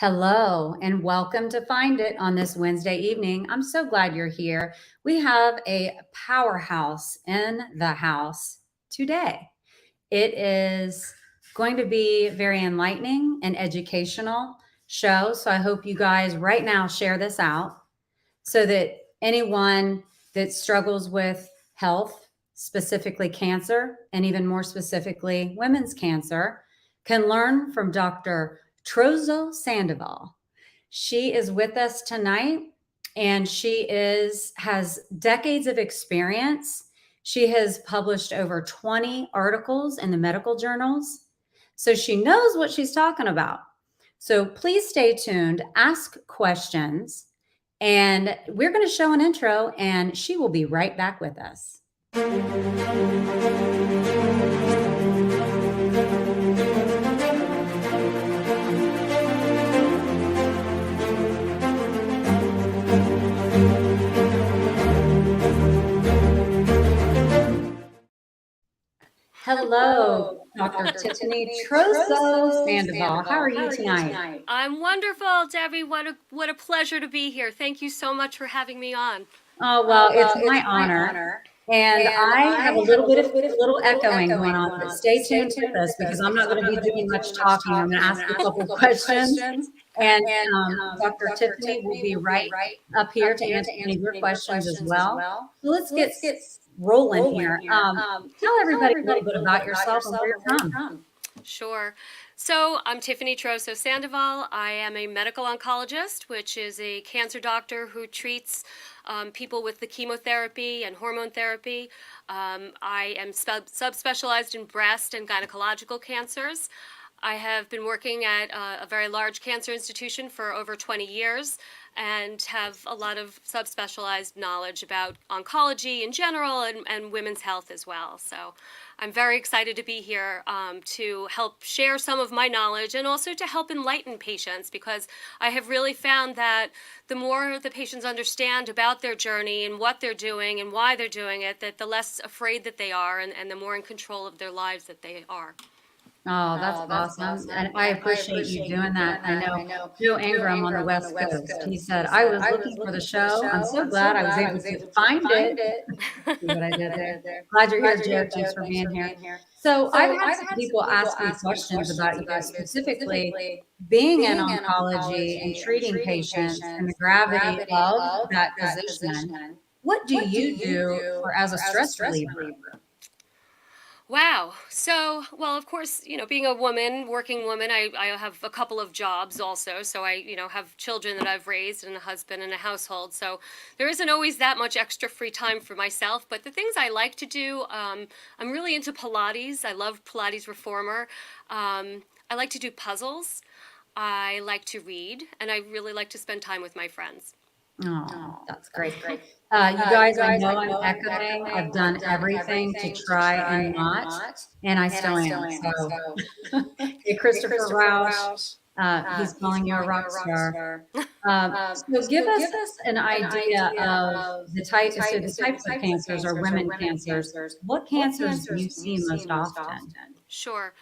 Hello and welcome to Find It on this Wednesday evening. I'm so glad you're here. We have a powerhouse in the house today. It is going to be very enlightening and educational show. So I hope you guys right now share this out so that anyone that struggles with health, specifically cancer, and even more specifically women's cancer, can learn from Dr. Troso-Sandoval. She is with us tonight and has decades of experience. She has published over 20 articles in the medical journals. So she knows what she's talking about. So please stay tuned, ask questions, and we're going to show an intro and she will be right back with us. Hello, Dr. Tiffany Troso-Sandoval. How are you tonight? I'm wonderful, Debbie. What a pleasure to be here. Thank you so much for having me on. Oh, well, it's my honor. And I have a little echoing going on, but stay tuned with us because I'm not going to be doing much talking. I'm going to ask a couple questions. And Dr. Tiffany will be right up here to answer any of your questions as well. So let's get rolling here. Tell everybody a little bit about yourself and where you're from. Sure. So I'm Tiffany Troso-Sandoval. I am a medical oncologist, which is a cancer doctor who treats people with the chemotherapy and hormone therapy. I am subspecialized in breast and gynecological cancers. I have been working at a very large cancer institution for over 20 years and have a lot of subspecialized knowledge about oncology in general and women's health as well. So I'm very excited to be here to help share some of my knowledge and also to help enlighten patients, because I have really found that the more the patients understand about their journey and what they're doing and why they're doing it, that the less afraid that they are and the more in control of their lives that they are. Oh, that's awesome. And I appreciate you doing that. I know Joe Ingram on the West Coast, he said, I was looking for the show. I'm so glad I was able to find it. See what I did there? Glad you're here, Joe. Thanks for being here. So I've had some people ask me questions about you specifically being in oncology and treating patients and the gravity of that position. What do you do as a stress reliever? Wow. So, well, of course, being a woman, working woman, I have a couple of jobs also. So I, have children that I've raised and a husband and a household. So there isn't always that much extra free time for myself. But the things I like to do, I'm really into Pilates. I love Pilates Reformer. I like to do puzzles. I like to read. And I really like to spend time with my friends. Oh, that's great. You guys, I know I'm echoing. I've done everything to try and not, and I still am. So, hey, Christopher Roush, he's calling you a rock star. So give us an idea of the types of cancers or women cancers. What cancers do you see most often? Sure.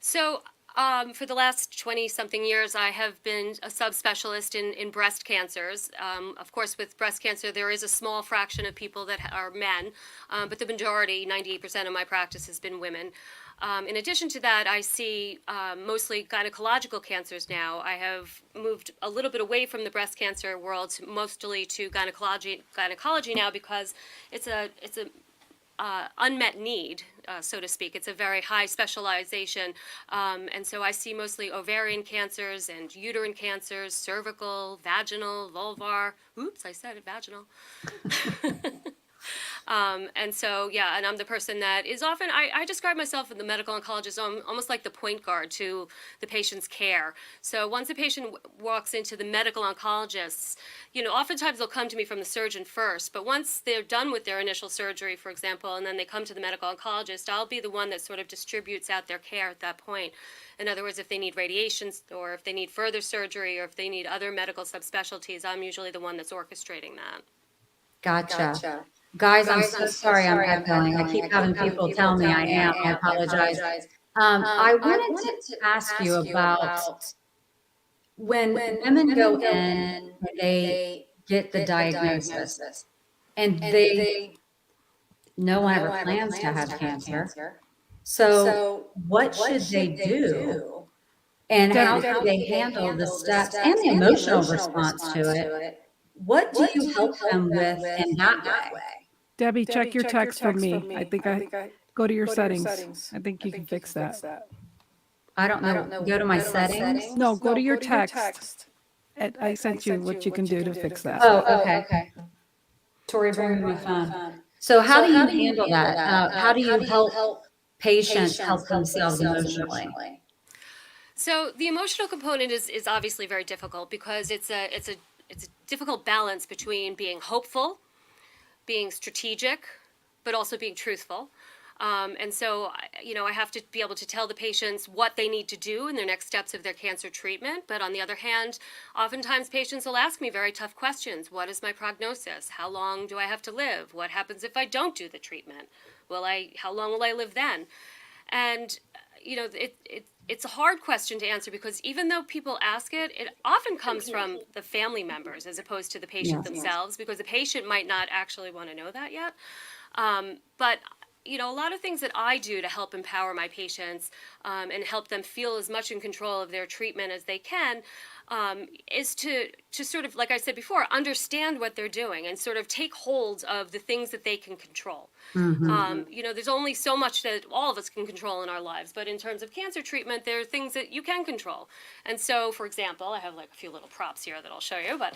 So for the last 20-something years, I have been a subspecialist in breast cancers. Of course, with breast cancer, there is a small fraction of people that are men, but the majority, 98% of my practice has been women. In addition to that, I see mostly gynecological cancers now. I have moved a little bit away from the breast cancer world, mostly to gynecology now, because it's a unmet need, so to speak. It's a very high specialization. And so I see mostly ovarian cancers and uterine cancers, cervical, vaginal, vulvar. Oops, I said it, vaginal. And so, yeah, and I'm the person that is often, I describe myself as the medical oncologist, I'm almost like the point guard to the patient's care. So once a patient walks into the medical oncologists, oftentimes they'll come to me from the surgeon first, but once they're done with their initial surgery, for example, and then they come to the medical oncologist, I'll be the one that sort of distributes out their care at that point. In other words, if they need radiations or if they need further surgery or if they need other medical subspecialties, I'm usually the one that's orchestrating that. Gotcha. Guys, I'm so sorry I'm echoing. I keep having people tell me I am. I apologize. I wanted to ask you about when women go in, they get the diagnosis, and no one ever plans to have cancer. So what should they do? And how Debbie, do they handle the steps and the emotional response to it? What do you help them with in that way? Debbie, check your text for me. I think I go to your settings. I think you can fix that. I don't know. Go to my settings. No, go to your text. I sent you what you can do to fix that. Oh, okay. Tori, bring me my phone. So how do you handle that? How do you help patients help themselves emotionally? So the emotional component is obviously very difficult because it's a difficult balance between being hopeful, being strategic, but also being truthful. And so, I have to be able to tell the patients what they need to do in their next steps of their cancer treatment. But on the other hand, oftentimes patients will ask me very tough questions. What is my prognosis? How long do I have to live? What happens if I don't do the treatment? How long will I live then? And it's a hard question to answer because even though people ask it, it often comes from the family members as opposed to the patient themselves, because the patient might not actually want to know that yet. But a lot of things that I do to help empower my patients and help them feel as much in control of their treatment as they can is to sort of, like I said before, understand what they're doing and sort of take hold of the things that they can control. There's only so much that all of us can control in our lives, but in terms of cancer treatment, there are things that you can control. And so, for example, I have like a few little props here that I'll show you, but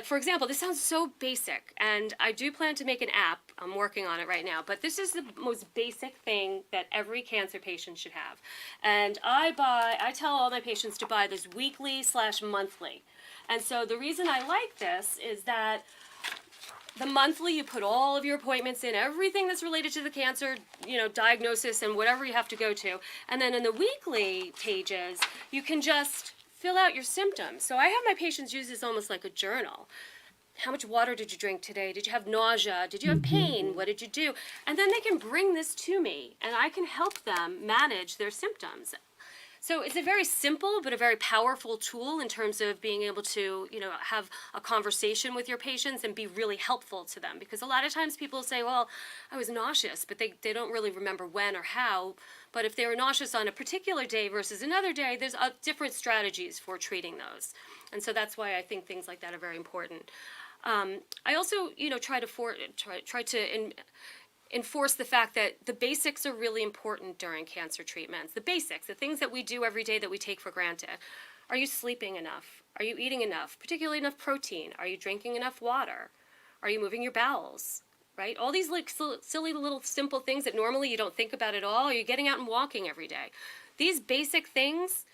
for example, this sounds so basic, and I do plan to make an app. I'm working on it right now, but this is the most basic thing that every cancer patient should have. And I tell all my patients to buy this weekly/monthly. And so the reason I like this is that the monthly, you put all of your appointments in, everything that's related to the cancer, diagnosis and whatever you have to go to. And then in the weekly pages, you can just fill out your symptoms. So I have my patients use this almost like a journal. How much water did you drink today? Did you have nausea? Did you have pain? What did you do? And then they can bring this to me, and I can help them manage their symptoms. So it's a very simple but a very powerful tool in terms of being able to, have a conversation with your patients and be really helpful to them. Because a lot of times people say, well, I was nauseous, but they don't really remember when or how. But if they were nauseous on a particular day versus another day, there's different strategies for treating those. And so that's why I think things like that are very important. I also, try to enforce the fact that the basics are really important during cancer treatments. The basics, the things that we do every day that we take for granted. Are you sleeping enough? Are you eating enough, particularly enough protein? Are you drinking enough water? Are you moving your bowels? Right? All these like silly little simple things that normally you don't think about at all. Are you getting out and walking every day? These basic things,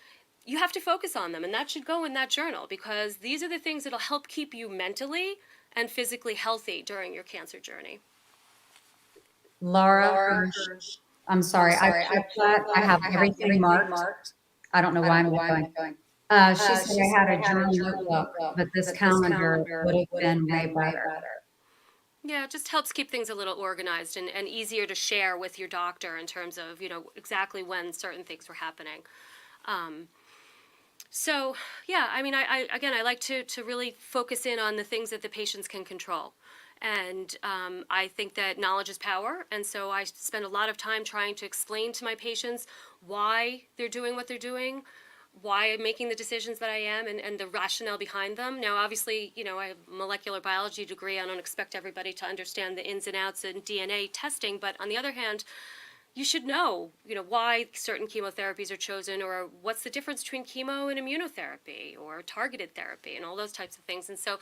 you have to focus on them, and that should go in that journal because these are the things that'll help keep you mentally and physically healthy during your cancer journey. Laura, I'm sorry. I have everything marked. I don't know why I'm going. She said I had a journal notebook, but this calendar would have been way better. Yeah, it just helps keep things a little organized and easier to share with your doctor in terms of, exactly when certain things were happening. So, yeah, I mean, I like to really focus in on the things that the patients can control. And I think that knowledge is power, and so I spend a lot of time trying to explain to my patients why they're doing what they're doing, why I'm making the decisions that I am, and the rationale behind them. Now, obviously, I have a molecular biology degree. I don't expect everybody to understand the ins and outs in DNA testing, but on the other hand, you should know, why certain chemotherapies are chosen, or what's the difference between chemo and immunotherapy or targeted therapy and all those types of things. And so,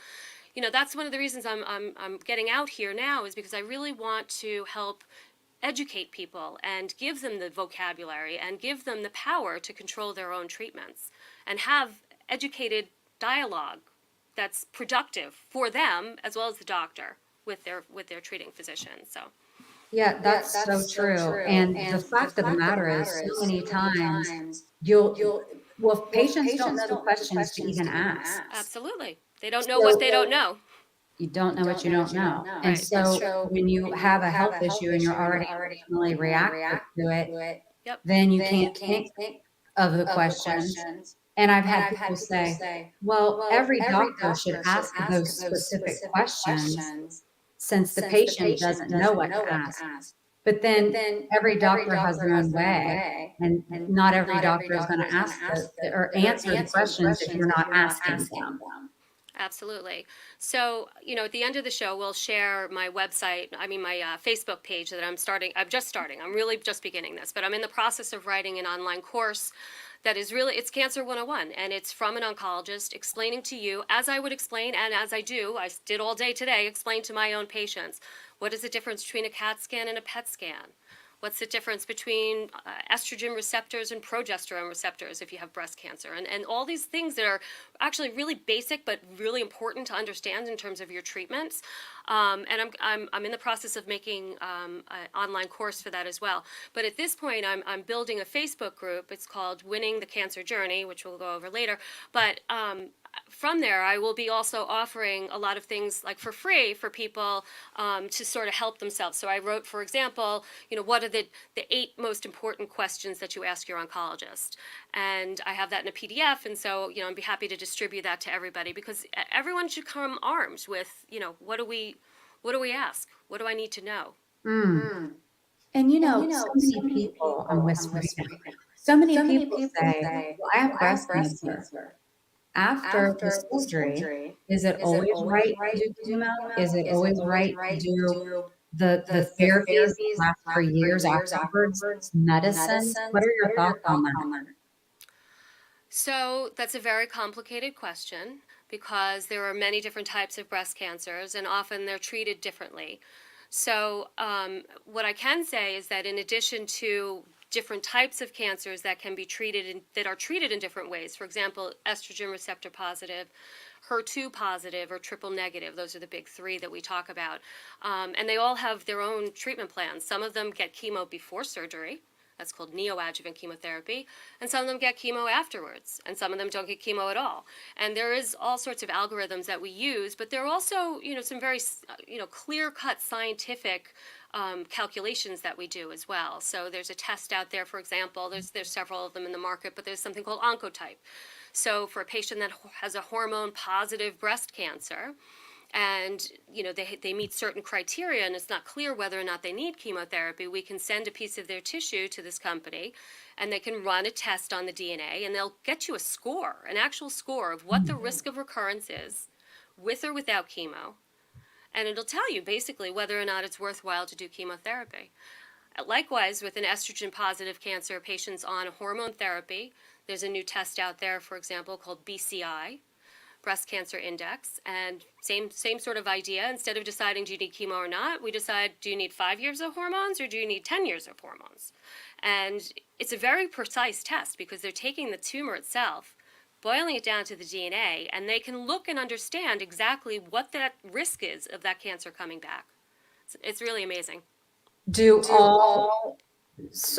that's one of the reasons I'm getting out here now, is because I really want to help educate people and give them the vocabulary and give them the power to control their own treatments and have educated dialogue that's productive for them as well as the doctor with their treating physician. So. Yeah, that's so true. And the fact of the matter is, so many times patients don't know the questions to even ask. Absolutely. They don't know what they don't know. You don't know what you don't know. And Right, that's so when you have a health issue and you're already emotionally reactive to it, Yep. then you can't think of the questions. And I've had people say, well, every doctor should ask those specific questions since the patient doesn't know what to ask. But then every doctor has their own way, and not every doctor is going to ask or answer the questions if you're not asking them. Absolutely. So, at the end of the show, we'll share my website, my Facebook page that I'm starting. I'm just starting. I'm really just beginning this, but I'm in the process of writing an online course that is really, it's Cancer 101, and it's from an oncologist explaining to you, as I would explain, and as I did all day today, explain to my own patients, what is the difference between a CAT scan and a PET scan? What's the difference between estrogen receptors and progesterone receptors if you have breast cancer? And all these things that are actually really basic but really important to understand in terms of your treatments. And I'm in the process of making an online course for that as well. But at this point, I'm building a Facebook group. It's called Winning the Cancer Journey, which we'll go over later. But from there, I will be also offering a lot of things like for free for people to sort of help themselves. So I wrote, for example, what are the 8 most important questions that you ask your oncologist? And I have that in a PDF. And so, I'd be happy to distribute that to everybody, because everyone should come armed with, what do we ask? What do I need to know? Mm. And so many people, I'm whispering now, so many people say, well, I have breast cancer. After the surgery, is it always right to do chemo? Is it always right to do the therapies that last for years afterwards, medicines? What are your thoughts on that? So that's a very complicated question, because there are many different types of breast cancers, and often they're treated differently. So what I can say is that in addition to different types of cancers that can be treated that are treated in different ways, for example, estrogen receptor positive, HER2 positive, or triple negative, those are the big 3 that we talk about. And they all have their own treatment plans. Some of them get chemo before surgery. That's called neoadjuvant chemotherapy. And some of them get chemo afterwards. And some of them don't get chemo at all. And there is all sorts of algorithms that we use, but there are also, some very, clear-cut scientific calculations that we do as well. So there's a test out there, for example, there's several of them in the market, but there's something called Oncotype. So for a patient that has a hormone-positive breast cancer, and they meet certain criteria, and it's not clear whether or not they need chemotherapy, we can send a piece of their tissue to this company, and they can run a test on the DNA, and they'll get you a score, an actual score of what the risk of recurrence is, with or without chemo, and it'll tell you basically whether or not it's worthwhile to do chemotherapy. Likewise, with an estrogen positive cancer, patients on hormone therapy, there's a new test out there, for example, called BCI, breast cancer index, and same sort of idea. Instead of deciding do you need chemo or not, we decide, do you need 5 years of hormones or do you need 10 years of hormones? And it's a very precise test, because they're taking the tumor itself, boiling it down to the DNA, and they can look and understand exactly what that risk is of that cancer coming back. It's really amazing. Do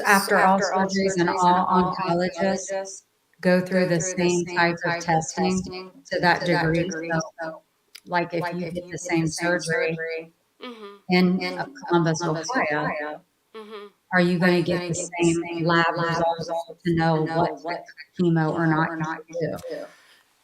after all surgeries and all oncologists go through the same type of testing to that degree? So, like if you get the same surgery Mm-hmm. in Columbus, Ohio, Mm-hmm. are you going to get the same lab results to know what chemo or not you should do?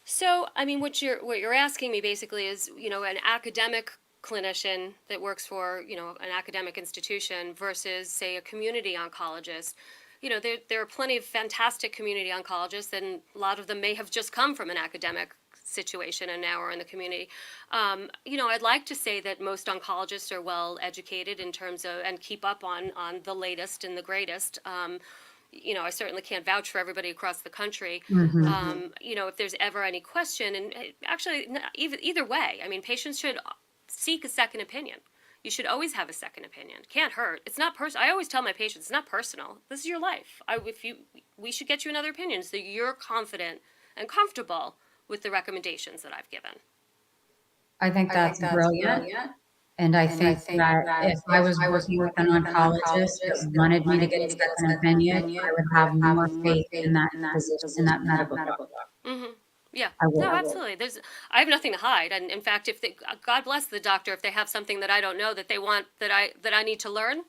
So, what you're asking me basically is, an academic clinician that works for, an academic institution versus, say, a community oncologist. There are plenty of fantastic community oncologists, and a lot of them may have just come from an academic situation and now are in the community. I'd like to say that most oncologists are well educated in terms of, and keep up on the latest and the greatest. I certainly can't vouch for everybody across the country. If there's ever any question, and actually, either way, patients should seek a second opinion. You should always have a second opinion. Can't hurt. It's not personal. I always tell my patients, it's not personal. This is your life. We should get you another opinion so you're confident and comfortable with the recommendations that I've given. I think that's brilliant. And I think that if I was working with an oncologist that wanted me to get a second opinion, I would have more faith in that physician, in that medical doctor. Mm-hmm. Yeah. I would. No, absolutely. I have nothing to hide, and in fact, God bless the doctor if they have something that I don't know that they want that I need to learn,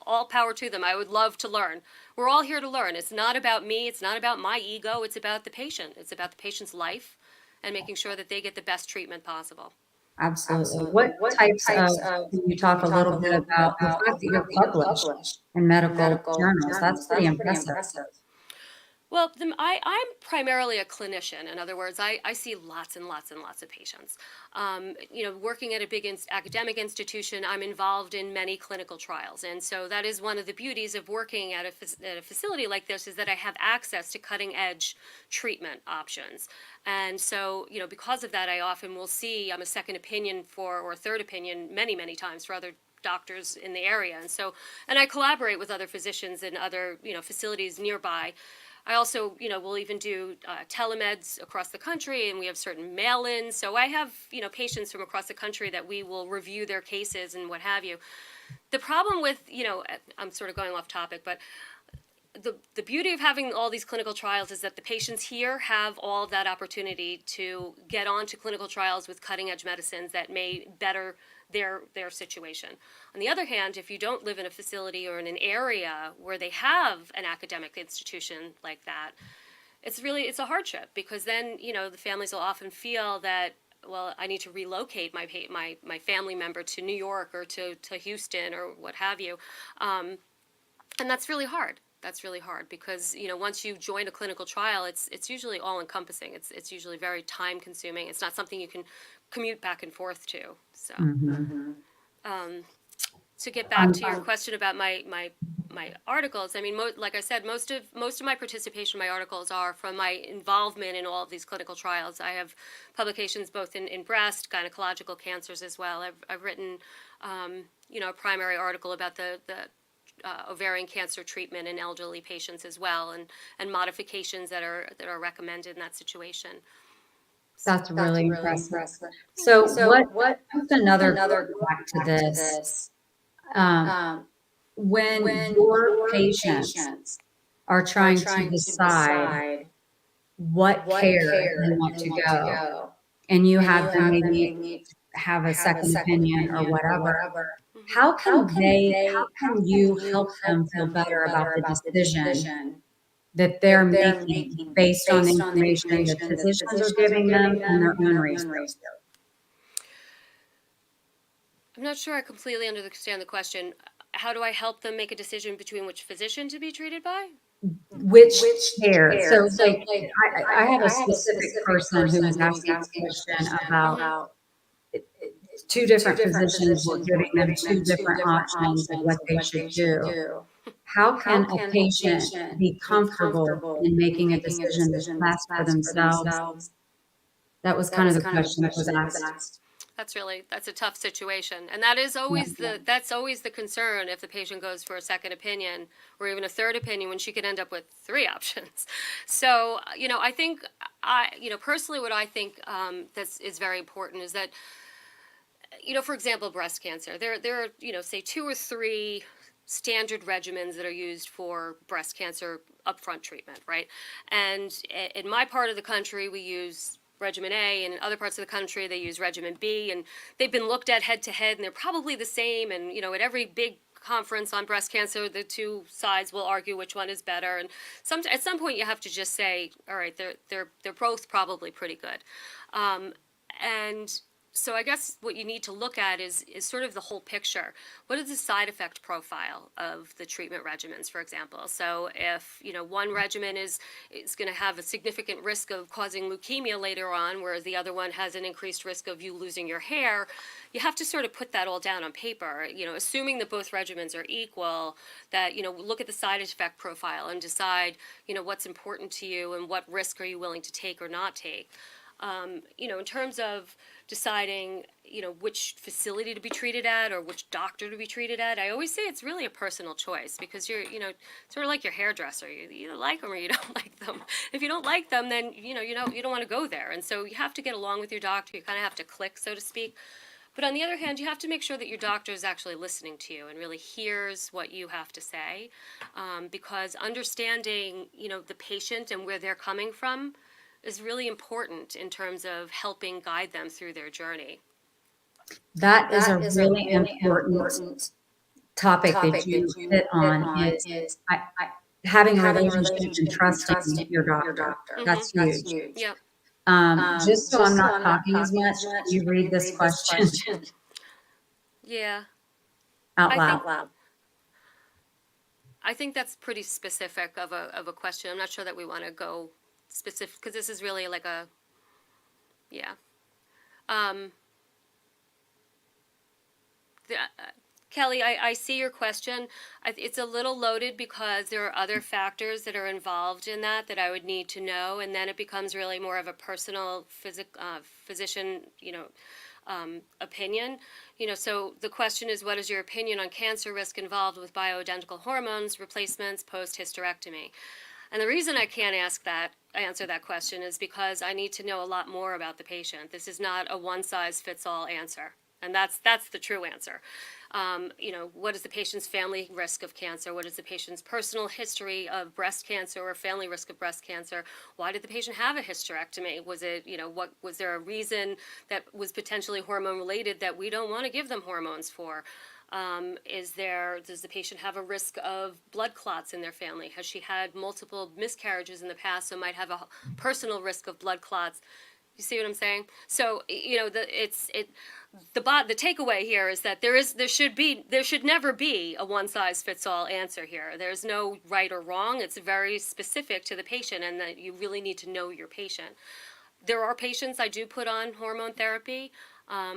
all power to them. I would love to learn. We're all here to learn. It's not about me. It's not about my ego. It's about the patient. It's about the patient's life and making sure that they get the best treatment possible. Absolutely. What types of, can you talk a little bit about the fact that you're published in medical journals? That's pretty impressive. Well, I'm primarily a clinician. In other words, I see lots and lots and lots of patients. Working at a big academic institution, I'm involved in many clinical trials. And so that is one of the beauties of working at a facility like this, is that I have access to cutting edge treatment options. And so, because of that, I often will see, I'm a second opinion or a third opinion many, many times for other doctors in the area. And I collaborate with other physicians in other, facilities nearby. I also, will even do telemeds across the country, and we have certain mail-ins. So I have, patients from across the country that we will review their cases and what have you. The problem with, I'm sort of going off topic, but the beauty of having all these clinical trials is that the patients here have all of that opportunity to get onto clinical trials with cutting-edge medicines that may better their situation. On the other hand, if you don't live in a facility or in an area where they have an academic institution like that, it's a hardship, because then, the families will often feel that, well, I need to relocate my family member to New York or to Houston or what have you. And that's really hard. That's really hard because, once you join a clinical trial, it's usually all encompassing. It's usually very time consuming. It's not something you can commute back and forth to. So, to get back to your question about my articles, I mean, like I said, most of my participation in my articles are from my involvement in all of these clinical trials. I have publications both in breast, gynecological cancers as well. I've written, a primary article about the ovarian cancer treatment in elderly patients as well, and modifications that are recommended in that situation. That's really impressive. So what, just another back to this, when your patients are trying to decide what care they want to go, and you have them maybe have a second opinion or whatever, how can you help them feel better about the decision that they're making based on the information that physicians are giving them and their own research? I'm not sure I completely understand the question. How do I help them make a decision between which physician to be treated by? Which care? So, like, I have a specific person who was asking a question about two different physicians were giving them two different options of what they should do. How can a patient be comfortable in making a decision that's best for themselves? That was kind of the question that was asked. That's a tough situation, and that is always that's always the concern if the patient goes for a second opinion or even a third opinion, when she could end up with three options. So, I think personally, what I think is very important is that, for example, breast cancer, there are, say 2 or 3 standard regimens that are used for breast cancer upfront treatment, right? And in my part of the country, we use regimen A, and in other parts of the country they use regimen B, and they've been looked at head to head, and they're probably the same. And at every big conference on breast cancer, the two sides will argue which one is better. And at some point you have to just say, all right, they're both probably pretty good. And so I guess what you need to look at is sort of the whole picture. What is the side effect profile of the treatment regimens, for example? So if, one regimen is going to have a significant risk of causing leukemia later on, whereas the other one has an increased risk of you losing your hair, you have to sort of put that all down on paper, assuming that both regimens are equal, that, look at the side effect profile and decide, what's important to you and what risk are you willing to take or not take. In terms of deciding, which facility to be treated at or which doctor to be treated at, I always say it's really a personal choice, because you're, sort of like your hairdresser. You either like them or you don't like them. If you don't like them, then, you don't want to go there. And so you have to get along with your doctor. You kind of have to click, so to speak. But on the other hand, you have to make sure that your doctor is actually listening to you and really hears what you have to say, because understanding, the patient and where they're coming from is really important in terms of helping guide them through their journey. That is a really important topic that you hit on is having a relationship and trusting your doctor. That's huge. Yep. Just so I'm not talking as much, can you read this question Yeah. out I think loud? I think that's pretty specific of a question. I'm not sure that we want to go specific because this is really like a yeah. Um, Kelly, I see your question. It's a little loaded because there are other factors that are involved in that I would need to know, and then it becomes really more of a personal physician, opinion. So the question is, what is your opinion on cancer risk involved with bioidentical hormones, replacements, post-hysterectomy? And the reason I can't answer that question is because I need to know a lot more about the patient. This is not a one-size-fits-all answer. And that's the true answer. What is the patient's family risk of cancer? What is the patient's personal history of breast cancer or family risk of breast cancer? Why did the patient have a hysterectomy? Was it, what was there a reason that was potentially hormone related that we don't want to give them hormones for? Does the patient have a risk of blood clots in their family? Has she had multiple miscarriages in the past, so might have a personal risk of blood clots? You see what I'm saying? So the takeaway here is that there should never be a one size fits all answer here. There's no right or wrong. It's very specific to the patient, and that you really need to know your patient. There are patients I do put on hormone therapy.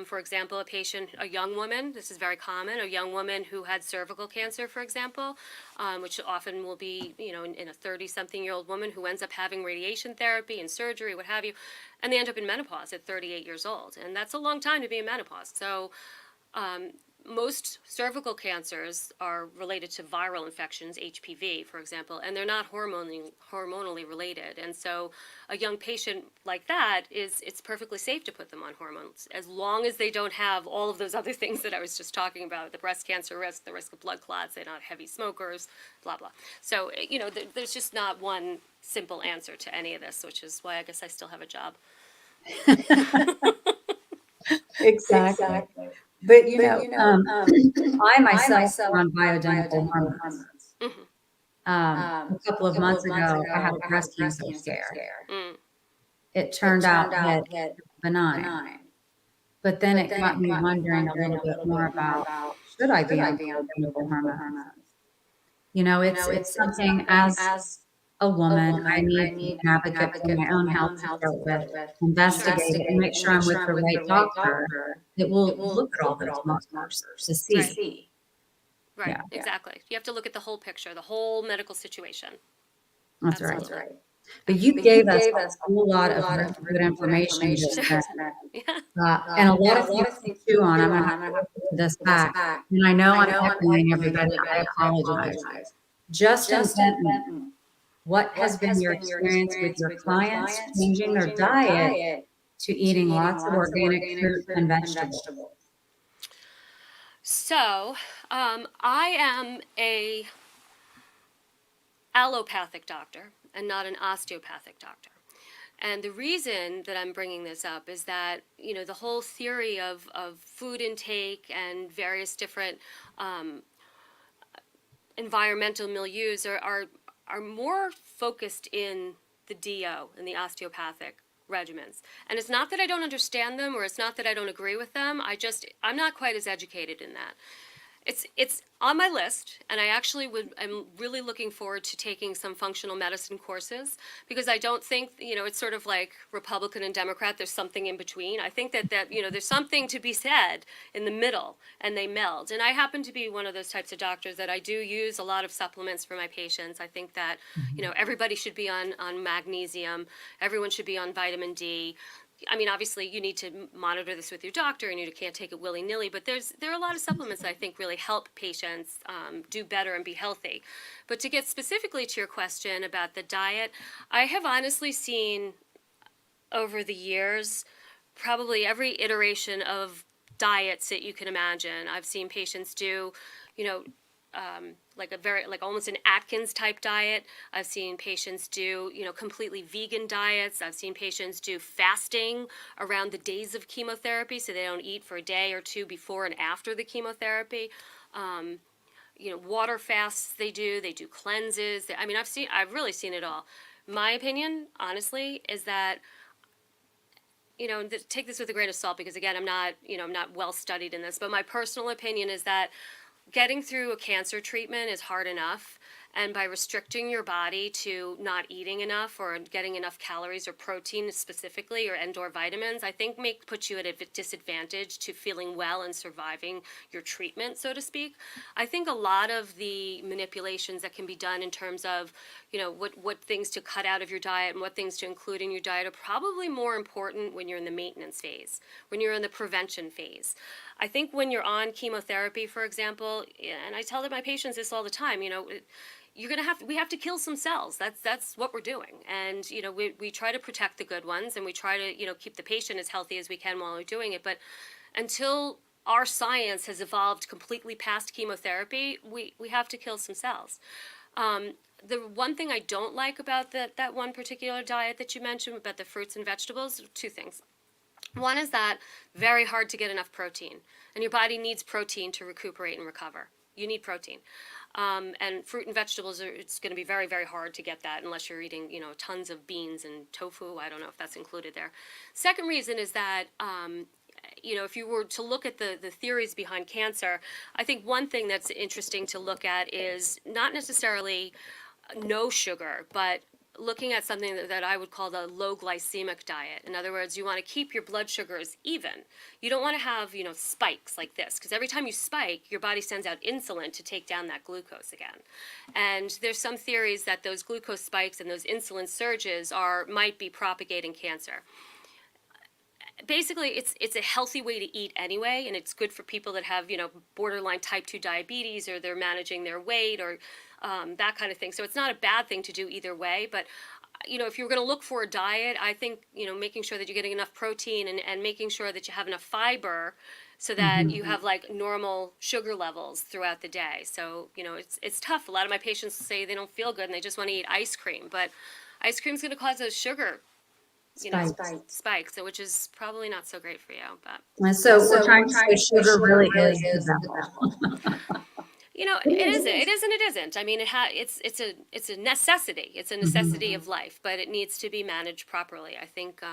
For example, a young woman, this is very common, a young woman who had cervical cancer, for example, which often will be, in a 30-something-year-old woman who ends up having radiation therapy and surgery, what have you, and they end up in menopause at 38 years old. And that's a long time to be in menopause. So most cervical cancers are related to viral infections, HPV, for example, and they're not hormonally related. And so a young patient like that, it's perfectly safe to put them on hormones, as long as they don't have all of those other things that I was just talking about, the breast cancer risk, the risk of blood clots, they're not heavy smokers, blah, blah. So, there's just not one simple answer to any of this, which is why I guess I still have a job. Exactly. But I myself am on bioidentical hormones. Mm-hmm. A couple of months ago, I had a breast cancer scare. Mm. It turned out that it was benign, but then it got me wondering a little bit more about, should I be on bioidentical hormones? It's something, as a woman, I need to be an advocate for my own health to start with, investigate it, and make sure I'm with the right doctor that will look at all those markers to see. Right, Yeah. exactly. You have to look at the whole picture, the whole medical situation. That's Absolutely. right. But you gave us a whole lot of really good information just then. Yeah. And a lot of things to chew on. I'm going to have to put this back. And I know I'm echoing everybody. I apologize. Justin Benton, what has been your experience with your clients changing their diet to eating lots of organic fruit and vegetables? So, I am a allopathic doctor and not an osteopathic doctor. And the reason that I'm bringing this up is that, the whole theory of food intake and various different environmental milieus are more focused in the DO, in the osteopathic regimens. And it's not that I don't understand them, or it's not that I don't agree with them. I'm not quite as educated in that. It's on my list, and I'm really looking forward to taking some functional medicine courses, because I don't think, it's sort of like Republican and Democrat, there's something in between. I think that there's something to be said in the middle, and they meld. And I happen to be one of those types of doctors that I do use a lot of supplements for my patients. I think that, everybody should be on magnesium, everyone should be on vitamin D. I mean, obviously, you need to monitor this with your doctor, and you can't take it willy-nilly, but there are a lot of supplements that I think really help patients do better and be healthy. But to get specifically to your question about the diet, I have honestly seen over the years probably every iteration of diets that you can imagine. I've seen patients do, like almost an Atkins type diet. I've seen patients do, completely vegan diets. I've seen patients do fasting around the days of chemotherapy, so they don't eat for a day or two before and after the chemotherapy. water fasts they do cleanses. I've really seen it all. My opinion, honestly, is that, take this with a grain of salt, because again, I'm not well studied in this, but my personal opinion is that getting through a cancer treatment is hard enough. And by restricting your body to not eating enough or getting enough calories or protein specifically, or vitamins, I think puts you at a disadvantage to feeling well and surviving your treatment, so to speak. I think a lot of the manipulations that can be done in terms of, what things to cut out of your diet and what things to include in your diet are probably more important when you're in the maintenance phase, when you're in the prevention phase. I think when you're on chemotherapy, for example, and I tell my patients this all the time, we have to kill some cells. That's what we're doing. And, we try to protect the good ones, and we try to, keep the patient as healthy as we can while we're doing it. But until our science has evolved completely past chemotherapy, we have to kill some cells. The one thing I don't like about that one particular diet that you mentioned, about the fruits and vegetables, two things. One is that very hard to get enough protein, and your body needs protein to recuperate and recover. You need protein. And fruit and vegetables, it's going to be very, very hard to get that unless you're eating, tons of beans and tofu. I don't know if that's included there. Second reason is that, if you were to look at the theories behind cancer, I think one thing that's interesting to look at is not necessarily no sugar, but looking at something that I would call the low glycemic diet. In other words, you want to keep your blood sugars even. You don't want to have, spikes like this, because every time you spike, your body sends out insulin to take down that glucose again. And there's some theories that those glucose spikes and those insulin surges might be propagating cancer. Basically, it's a healthy way to eat anyway, and it's good for people that have, borderline type 2 diabetes, or they're managing their weight, or that kind of thing. So it's not a bad thing to do either way. But, if you're going to look for a diet, I think, making sure that you're getting enough protein, and making sure that you have enough fiber, so that you have like normal sugar levels throughout the day. So, it's tough. A lot of my patients say they don't feel good and they just want to eat ice cream, but ice cream is going to cause those sugar spikes, so which is probably not so great for you. But So we're trying to say sugar really is the devil. it isn't. I mean, it's a necessity. It's a necessity of life, but it needs to be managed properly. I think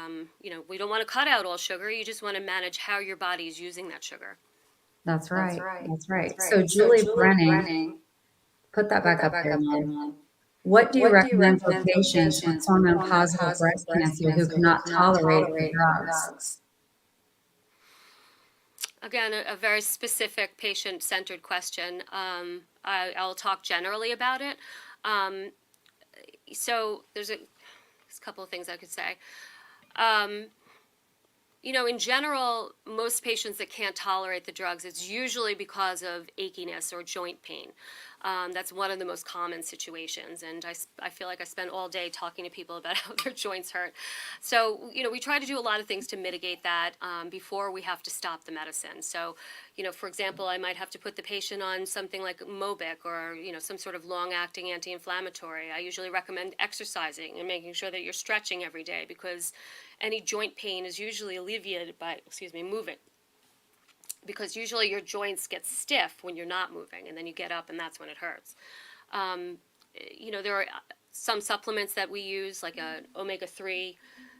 we don't want to cut out all sugar. You just want to manage how your body is using that sugar. That's right. That's right. So Julie Brenning, put that back up there, Mom. What do you recommend for patients with hormone-positive breast cancer who cannot tolerate the drugs? Again, a very specific patient-centered question. I'll talk generally about it. So there's a couple of things I could say. In general, most patients that can't tolerate the drugs, it's usually because of achiness or joint pain. That's one of the most common situations, and I feel like I spend all day talking to people about how their joints hurt. So, we try to do a lot of things to mitigate that before we have to stop the medicine. So, for example, I might have to put the patient on something like Mobic, or, some sort of long-acting anti-inflammatory. I usually recommend exercising and making sure that you're stretching every day, because any joint pain is usually alleviated by, moving. Because usually your joints get stiff when you're not moving, and then you get up and that's when it hurts. There are some supplements that we use, like omega-3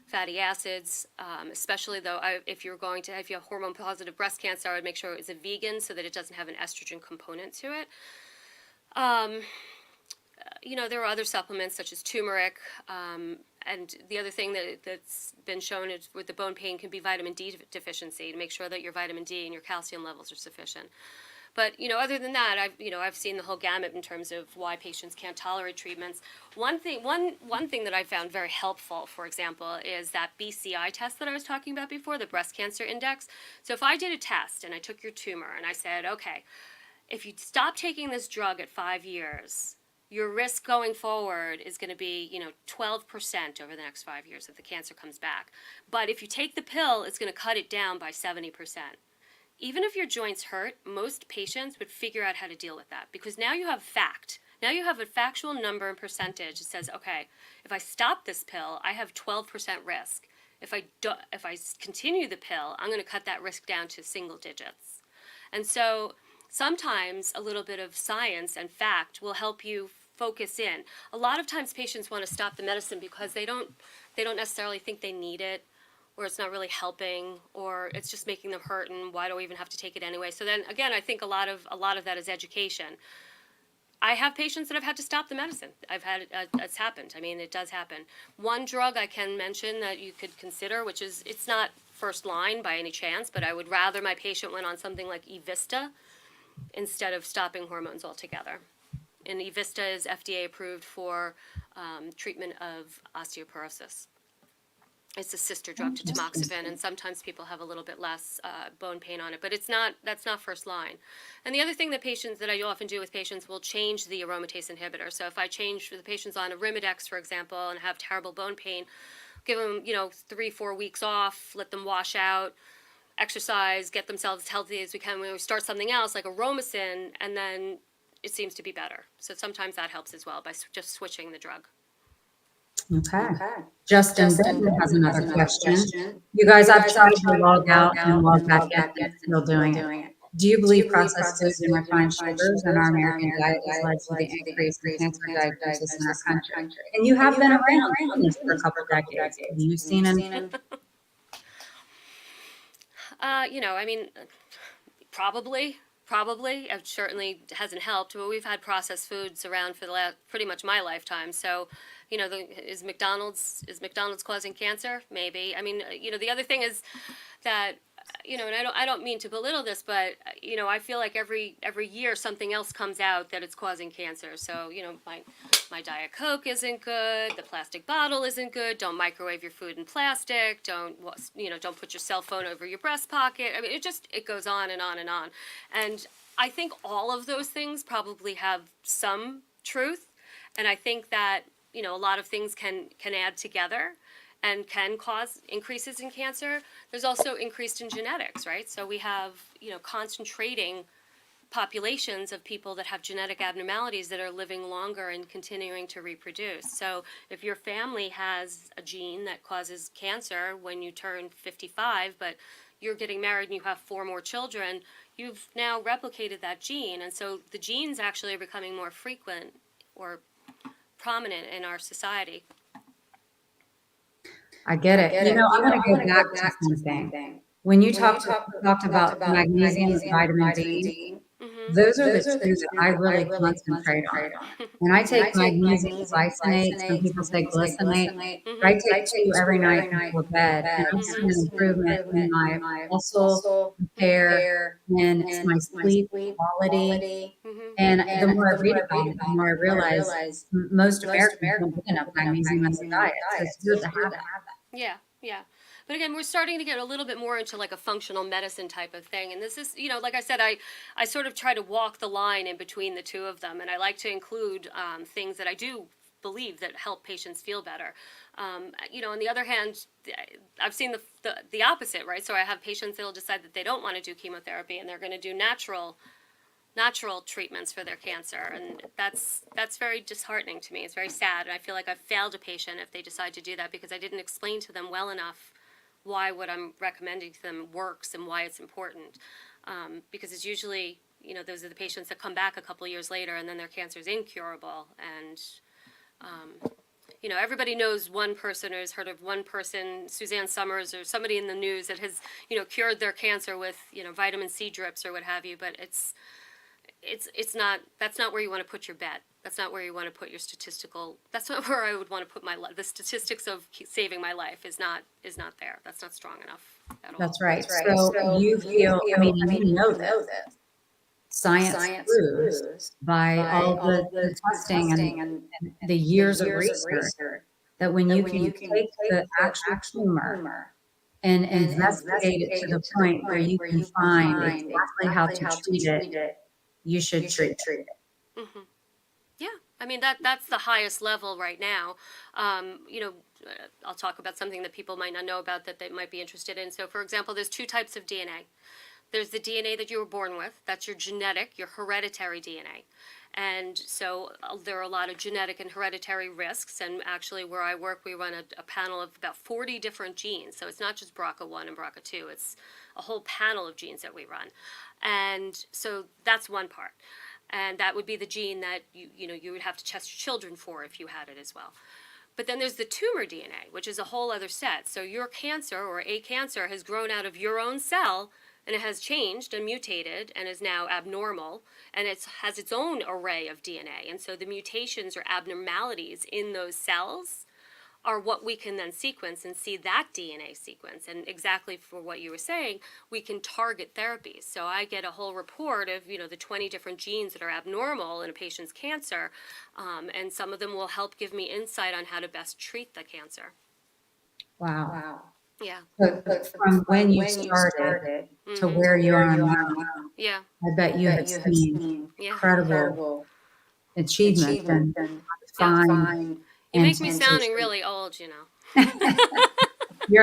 fatty acids, especially though if you have hormone-positive breast cancer, I would make sure it's a vegan so that it doesn't have an estrogen component to it. There are other supplements such as turmeric, and the other thing that's been shown is with the bone pain can be vitamin D deficiency, to make sure that your vitamin D and your calcium levels are sufficient. But other than that, I've seen the whole gamut in terms of why patients can't tolerate treatments. One thing that I found very helpful, for example, is that BCI test that I was talking about before, the breast cancer index. So if I did a test and I took your tumor and I said, okay, if you stop taking this drug at 5 years, your risk going forward is going to be, 12% over the next 5 years if the cancer comes back. But if you take the pill, it's going to cut it down by 70%. Even if your joints hurt, most patients would figure out how to deal with that, because now you have fact. Now you have a factual number and percentage that says, okay, if I stop this pill, I have 12% risk. If I continue the pill, I'm going to cut that risk down to single digits. And so, sometimes a little bit of science and fact will help you focus in. A lot of times patients want to stop the medicine because they don't necessarily think they need it, or it's not really helping, or it's just making them hurt, and why do we even have to take it anyway? So then again, I think a lot of that is education. I have patients that have had to stop the medicine. It's happened. I mean, it does happen. One drug I can mention that you could consider, which is, it's not first line by any chance, but I would rather my patient went on something like Evista instead of stopping hormones altogether. And Evista is FDA approved for treatment of osteoporosis. It's a sister drug to tamoxifen, and sometimes people have a little bit less bone pain on it, but that's not first line. And the other thing that I often do with patients, will change the aromatase inhibitor. So if I change the patients on Arimidex, for example, and have terrible bone pain, give them 3-4 weeks off, let them wash out, exercise, get themselves as healthy as we can. When we start something else like Aromacin, and then it seems to be better. So sometimes that helps as well by just switching the drug. Okay. Justin has another question. You guys, I've tried to log out and log back in, and it's still doing it. Do you believe processed foods and refined sugars in our American diet has led to the increase in cancer diagnosis in our country? And you have been around doing this for a couple of decades. Have you seen an I mean, probably. It certainly hasn't helped, but we've had processed foods around for pretty much my lifetime. So, is McDonald's causing cancer? Maybe. I mean, the other thing is that, and I don't mean to belittle this, but I feel like every year something else comes out that it's causing cancer. So, my Diet Coke isn't good. The plastic bottle isn't good. Don't microwave your food in plastic. Don't put your cell phone over your breast pocket. I mean, it goes on and on and on. And I think all of those things probably have some truth. And I think that, a lot of things can add together and can cause increases in cancer. There's also increased in genetics, right? So we have, concentrating populations of people that have genetic abnormalities that are living longer and continuing to reproduce. So if your family has a gene that causes cancer when you turn 55, but you're getting married and you have 4 more children, you've now replicated that gene. And so the genes actually are becoming more frequent or prominent in our society. I get it. I'm going to go back to something. When you talked about magnesium and vitamin D, those are the two that I really concentrate on. And I take magnesium glycinate. Some people say glycinate. I take 2 every night before bed. And I've seen an improvement in my muscle repair, and my sleep quality. And the more I read about it, the more I realize most Americans don't get enough magnesium in their diet. So it's good to have that. Yeah. But again, we're starting to get a little bit more into like a functional medicine type of thing. And this is, like I said, I sort of try to walk the line in between the two of them. And I like to include things that I do believe that help patients feel better. On the other hand, I've seen the opposite, right? So I have patients that will decide that they don't want to do chemotherapy and they're going to do natural treatments for their cancer, and that's very disheartening to me. It's very sad, and I feel like I've failed a patient if they decide to do that because I didn't explain to them well enough why what I'm recommending to them works and why it's important. Because it's usually, those are the patients that come back a couple of years later and then their cancer is incurable. And everybody knows one person or has heard of one person, Suzanne Summers or somebody in the news that has cured their cancer with vitamin C drips or what have you, but it's not, that's not where you want to put your bet. That's not where you want to put your statistical, that's not where I would want to put my life. The statistics of saving my life is not there. That's not strong enough at all. That's right. So you feel, you know this. Science proves by all the testing and the years of research that when you can take the actual tumor and investigate it to the point where you can find exactly how to treat it, you should treat it. Mm-hmm. Yeah, I mean that's the highest level right now. I'll talk about something that people might not know about that they might be interested in. So, for example, there's 2 types of DNA. There's the DNA that you were born with. That's your genetic, your hereditary DNA. And so there are a lot of genetic and hereditary risks. And actually where I work, we run a panel of about 40 different genes. So it's not just BRCA1 and BRCA2. It's a whole panel of genes that we run. And so that's one part. And that would be the gene that you would have to test your children for if you had it as well. But then there's the tumor DNA, which is a whole other set. So your cancer or a cancer has grown out of your own cell, and it has changed and mutated and is now abnormal, and it has its own array of DNA. And so the mutations or abnormalities in those cells are what we can then sequence and see that DNA sequence. And exactly for what you were saying, we can target therapies. So I get a whole report of, the 20 different genes that are abnormal in a patient's cancer, and some of them will help give me insight on how to best treat the cancer. Wow. Yeah. So from when you started to where you are now, Yeah. I bet you have seen incredible achievements and fine. You make me sounding really old, You're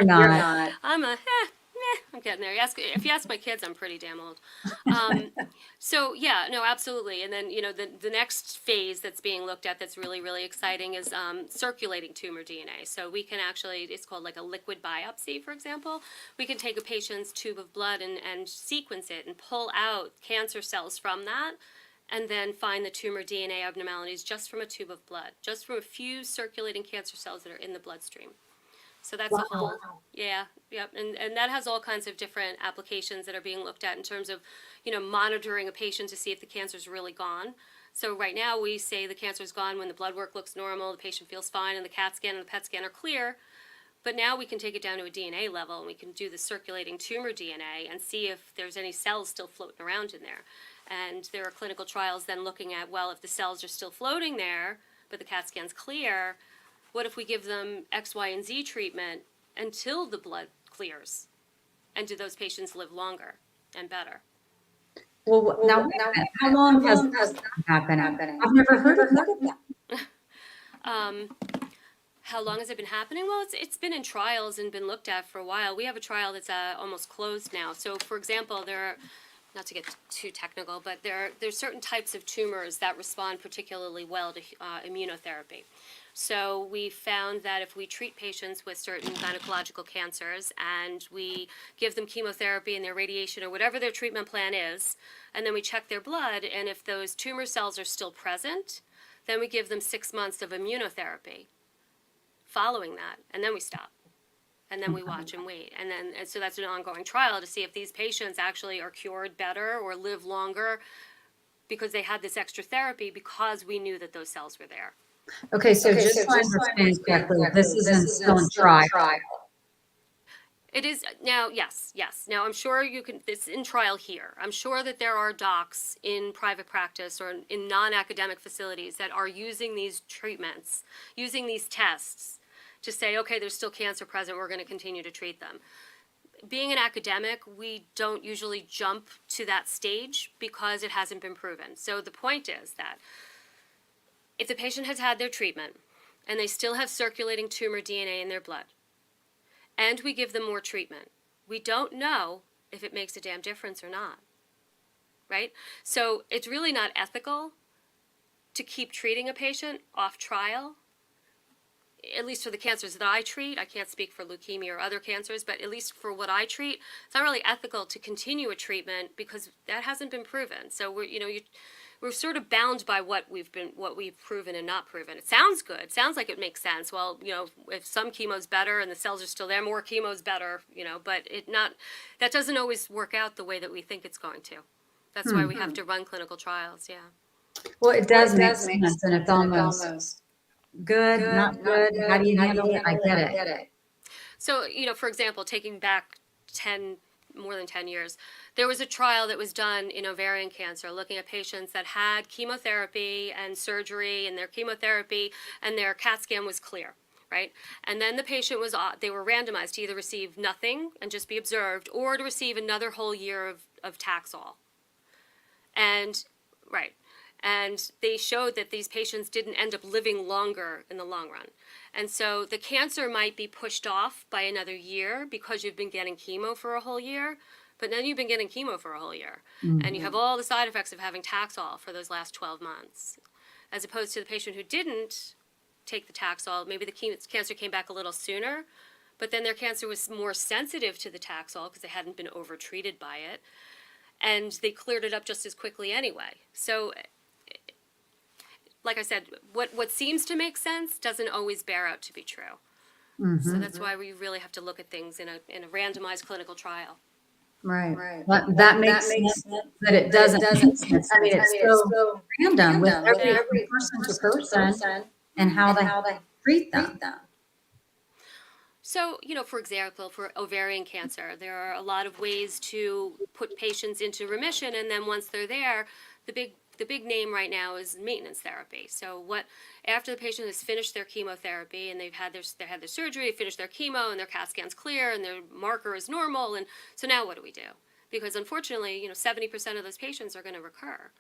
not. I'm I'm getting there. If you ask my kids, I'm pretty damn old. So yeah, no, absolutely. And then the next phase that's being looked at that's really really exciting is circulating tumor DNA. So we can actually, it's called like a liquid biopsy, for example. We can take a patient's tube of blood and sequence it and pull out cancer cells from that, and then find the tumor DNA abnormalities just from a tube of blood, just from a few circulating cancer cells that are in the bloodstream. So that's a whole, yep. And that has all kinds of different applications that are being looked at in terms of, monitoring a patient to see if the cancer's really gone. So right now we say the cancer's gone when the blood work looks normal, the patient feels fine, and the CAT scan and the PET scan are clear. But now we can take it down to a DNA level, and we can do the circulating tumor DNA and see if there's any cells still floating around in there. And there are clinical trials then looking at, well, if the cells are still floating there, but the CAT scan's clear, what if we give them X, Y, and Z treatment until the blood clears? And do those patients live longer and better? Well, now how long has this been happening? I've never heard of that. How long has it been happening? Well, it's been in trials and been looked at for a while. We have a trial that's almost closed now. So, for example, there are, not to get too technical, but there's certain types of tumors that respond particularly well to immunotherapy. So we found that if we treat patients with certain gynecological cancers and we give them chemotherapy and their radiation or whatever their treatment plan is, and then we check their blood, and if those tumor cells are still present, then we give them 6 months of immunotherapy following that, and then we stop. And then we watch and wait. And so that's an ongoing trial to see if these patients actually are cured better or live longer because they had this extra therapy because we knew that those cells were there. Okay, so just so I understand correctly, this isn't still in trial. It is now, yes. Now, I'm sure it's in trial here. I'm sure that there are docs in private practice or in non-academic facilities that are using these treatments, using these tests to say, okay, there's still cancer present, we're going to continue to treat them. Being an academic, we don't usually jump to that stage because it hasn't been proven. So the point is that if the patient has had their treatment and they still have circulating tumor DNA in their blood, and we give them more treatment, we don't know if it makes a damn difference or not, right? So it's really not ethical to keep treating a patient off trial, at least for the cancers that I treat. I can't speak for leukemia or other cancers, but at least for what I treat, it's not really ethical to continue a treatment because that hasn't been proven. So we're sort of bound by what we've proven and not proven. It sounds good. It sounds like it makes sense. Well, if some chemo's better and the cells are still there, more chemo's better, but that doesn't always work out the way that we think it's going to. That's why we have to run clinical trials, yeah. Well, it does make sense, and it's almost good, not good. How do you handle it? I get it. So, for example, taking back more than 10 years, there was a trial that was done in ovarian cancer looking at patients that had chemotherapy and surgery, and their chemotherapy and their CAT scan was clear, right? And then the patient they were randomized to either receive nothing and just be observed or to receive another whole year of Taxol. And they showed that these patients didn't end up living longer in the long run. And so the cancer might be pushed off by another year because you've been getting chemo for a whole year, but then you've been getting chemo for a whole year. Mm-hmm. And you have all the side effects of having Taxol for those last 12 months. As opposed to the patient who didn't take the Taxol, maybe the cancer came back a little sooner, but then their cancer was more sensitive to the Taxol because they hadn't been overtreated by it. and they cleared it up just as quickly anyway. So, like I said, what seems to make sense doesn't always bear out to be true. So that's why we really have to look at things in a randomized clinical trial. Right. Well, that makes sense, but it doesn't make sense. I mean, it's so random with every person to person and how they treat them. So, for example, for ovarian cancer, there are a lot of ways to put patients into remission, and then once they're there, the big name right now is maintenance therapy. So after the patient has finished their chemotherapy and they had their surgery, finished their chemo, and their CAT scan's clear and their marker is normal, and so now what do we do? Because unfortunately, 70% of those patients are going to recur.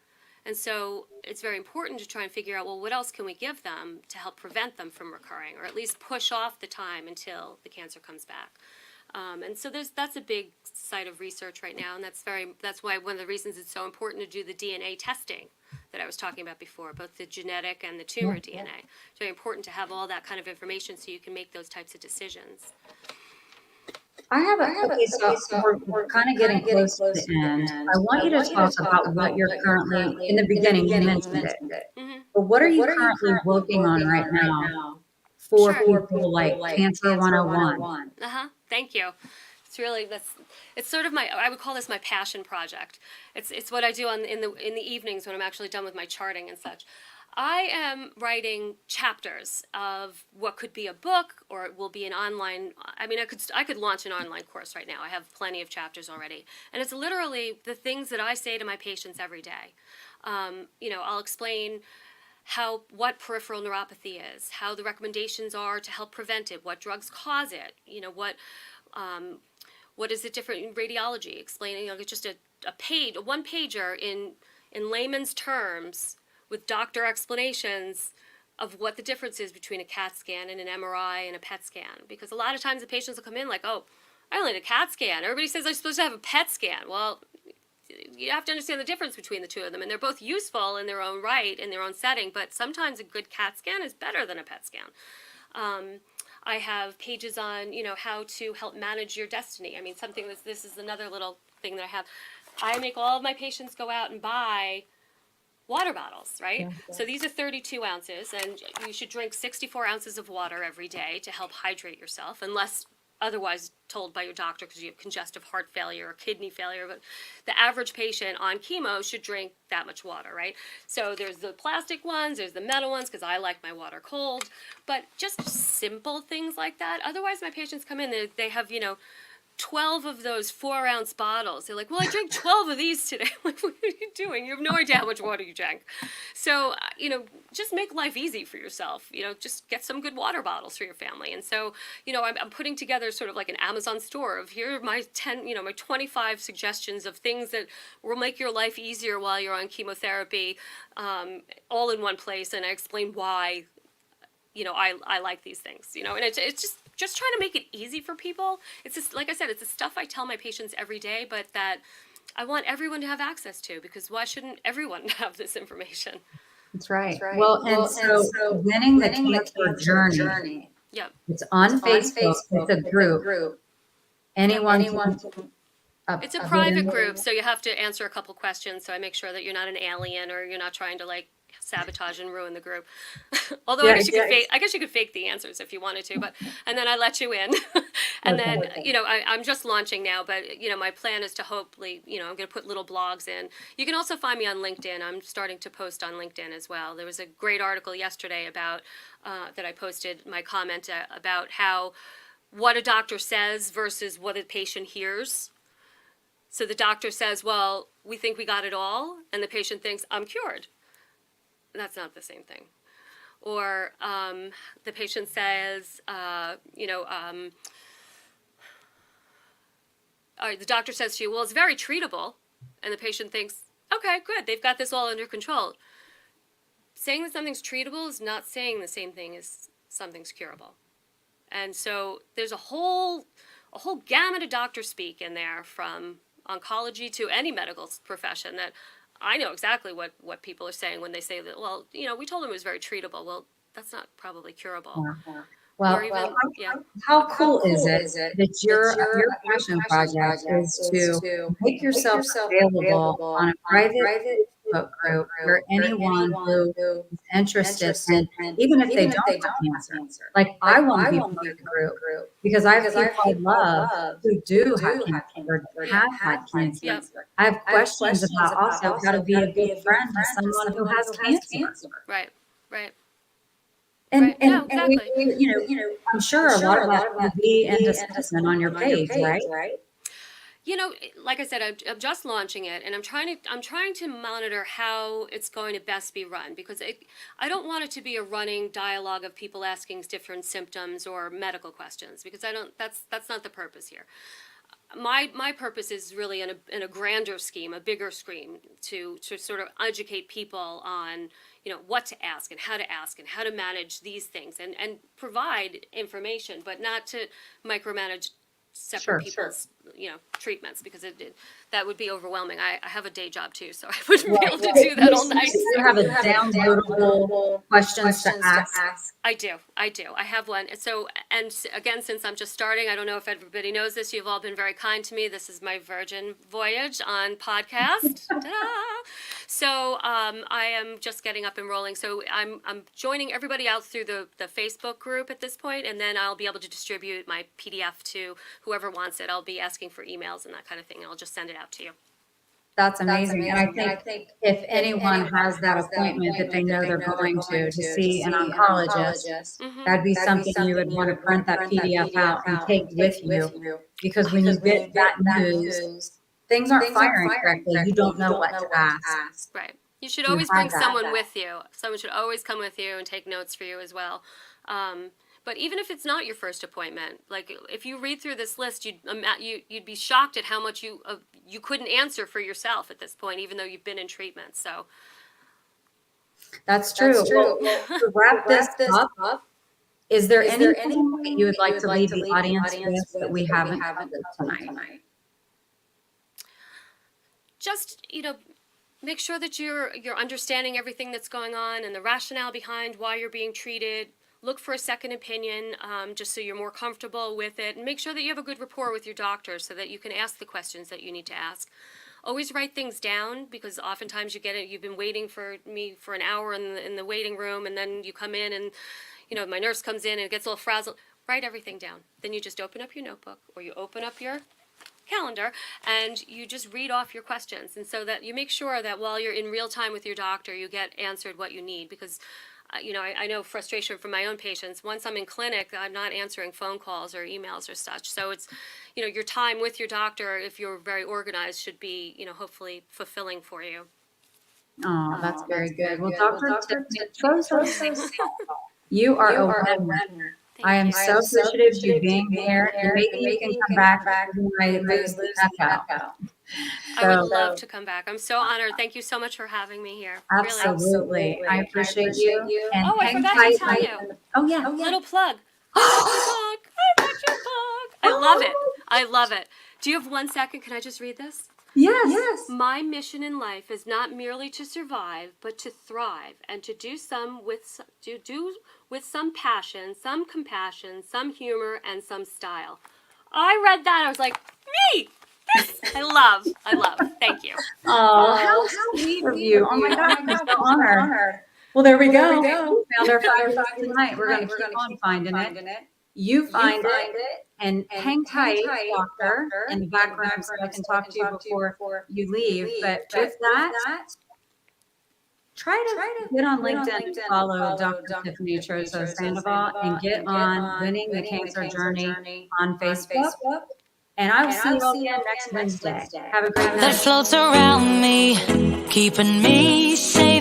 And so it's very important to try and figure out, well, what else can we give them to help prevent them from recurring, or at least push off the time until the cancer comes back. And so that's a big site of research right now, and that's why one of the reasons it's so important to do the DNA testing that I was talking about before, both the genetic and the tumor DNA. It's very important to have all that kind of information so you can make those types of decisions. We're kind of getting close to the end. I want you to talk about what you're currently, in the beginning, you mentioned it. But what are you currently working on right now for people like Cancer 101? Thank you. It's sort of I would call this my passion project. It's what I do in the evenings when I'm actually done with my charting and such. I am writing chapters of what could be a book, or it will be an online. I mean, I could launch an online course right now. I have plenty of chapters already, and it's literally the things that I say to my patients every day. I'll explain what peripheral neuropathy is, how the recommendations are to help prevent it, what drugs cause it, what is it different in radiology, explaining just a one pager in layman's terms with doctor explanations of what the difference is between a CAT scan and an MRI and a PET scan. Because a lot of times the patients will come in like, oh, I only had a CAT scan. Everybody says I'm supposed to have a PET scan. Well, you have to understand the difference between the two of them, and they're both useful in their own right, in their own setting, but sometimes a good CAT scan is better than a PET scan. I have pages on, how to help manage your destiny. I mean, this is another little thing that I have. I make all of my patients go out and buy water bottles, right? Yeah. So these are 32 ounces, and you should drink 64 ounces of water every day to help hydrate yourself, unless otherwise told by your doctor because you have congestive heart failure or kidney failure. But the average patient on chemo should drink that much water, right? So there's the plastic ones, there's the metal ones, because I like my water cold. But just simple things like that. Otherwise, my patients come in, they have, 12 of those 4-ounce bottles. They're like, well, I drank 12 of these today. Like, what are you doing? You have no idea how much water you drank. So, just make life easy for yourself. Just get some good water bottles for your family. And so, I'm putting together sort of like an Amazon store of here are my 10, my 25 suggestions of things that will make your life easier while you're on chemotherapy, all in one place. And I explain why, I like these things, and it's just trying to make it easy for people. It's just, like I said, it's the stuff I tell my patients every day, but that I want everyone to have access to, because why shouldn't everyone have this information? That's right. Well, and so winning the cancer journey. Yep. It's on Facebook. It's a group. Anyone can. It's a private group, so you have to answer a couple questions. So I make sure that you're not an alien or you're not trying to sabotage and ruin the group. Although I guess you could fake the answers if you wanted to, and then I let you in. And then, I'm just launching now, but, my plan is to hopefully, I'm going to put little blogs in. You can also find me on LinkedIn. I'm starting to post on LinkedIn as well. There was a great article yesterday about, that I posted, my comment about what a doctor says versus what a patient hears. So the doctor says, well, we think we got it all, and the patient thinks, I'm cured. That's not the same thing. Or the patient says, the doctor says to you, well, it's very treatable. And the patient thinks, okay, good, they've got this all under control. Saying that something's treatable is not saying the same thing as something's curable. And so there's a whole gamut of doctor speak in there, from oncology to any medical profession, that I know exactly what people are saying when they say that, well, we told them it was very treatable. Well, that's not probably curable. Well, or even, yeah. how cool is it that your passion project is to make yourself available on a private Facebook group for anyone who is interested in, even if they don't have cancer. Like, I want to be part of the group because I have people I love who do have cancer, or have had cancer. Yep. I have questions about also how to be a good friend to someone who has cancer. Right, right. And Right. No, and we, exactly. I'm sure a lot of that will be in discussion on your page, right? You know, like I said, I'm just launching it, and I'm trying to monitor how it's going to best be run, because I don't want it to be a running dialogue of people asking different symptoms or medical questions, because I don't. That's not the purpose here. My purpose is really in a grander scheme, a bigger scheme, to sort of educate people on, what to ask and how to manage these things, and provide information, but not to micromanage separate people's treatments, because that would be overwhelming. I have a day job too, so I wouldn't be able to do that all night. You have a downloadable questions to ask. I do. I have one. So, and again, since I'm just starting, I don't know if everybody knows this. You've all been very kind to me. This is my virgin voyage on podcast. So, I am just getting up and rolling. So I'm joining everybody out through the Facebook group at this point, and then I'll be able to distribute my PDF to whoever wants it. I'll be asking for emails and that kind of thing, and I'll just send it out to you. That's amazing. And I think if anyone has that appointment that they know they're going to see an oncologist, that'd be something you would want to print that PDF out and take with you, because when you get that news, things aren't firing correctly. You don't know what to ask. Right. You should always bring someone with you. Someone should always come with you and take notes for you as well. But even if it's not your first appointment, like if you read through this list, you'd be shocked at how much you couldn't answer for yourself at this point, even though you've been in treatment. So that's true. Well, to wrap this up, is there anything that you would like to leave the audience with that we haven't covered tonight? Just, make sure that you're understanding everything that's going on and the rationale behind why you're being treated. Look for a second opinion, just so you're more comfortable with it, and make sure that you have a good rapport with your doctor so that you can ask the questions that you need to ask. Always write things down, because oftentimes you've been waiting for me for an hour in the waiting room, and then you come in and, my nurse comes in and gets a little frazzled. Write everything down. Then you just open up your notebook, or you open up your calendar, and you just read off your questions, and so that you make sure that while you're in real time with your doctor, you get answered what you need, because I know frustration from my own patients. Once I'm in clinic, I'm not answering phone calls or emails or such. So it's, your time with your doctor, if you're very organized, should be, hopefully fulfilling for you. Oh, that's very good. Well, Dr. Tiffany Troso, you are a winner. I am so appreciative of you being here, and maybe you can come back when I lose back out. I would love to come back. I'm so honored. Thank you so much for having me here. Absolutely. Really. I appreciate you. And I forgot to tell you. Oh, yeah. Little plug. I got your book. I love it. I love it. Do you have 1 second? Can I just read this? Yes. My mission in life is not merely to survive, but to thrive, and to do with some passion, some compassion, some humor, and some style. I read that. I was like, me. Yes, I love. Thank you. Oh, how sweet of you. Oh my God, I'm so honored. Well, there we go. We found our fire tonight. We're going to keep on finding it. You find it, and hang tight, doctor, in the background, so I can talk to you before you leave. But with that, try to get on LinkedIn and follow Dr. Tiffany Troso-Sandoval, and get on Winning the Cancer Journey on Facebook. And I will see you all again next Wednesday. Have a great night. That floats around me, keeping me safe.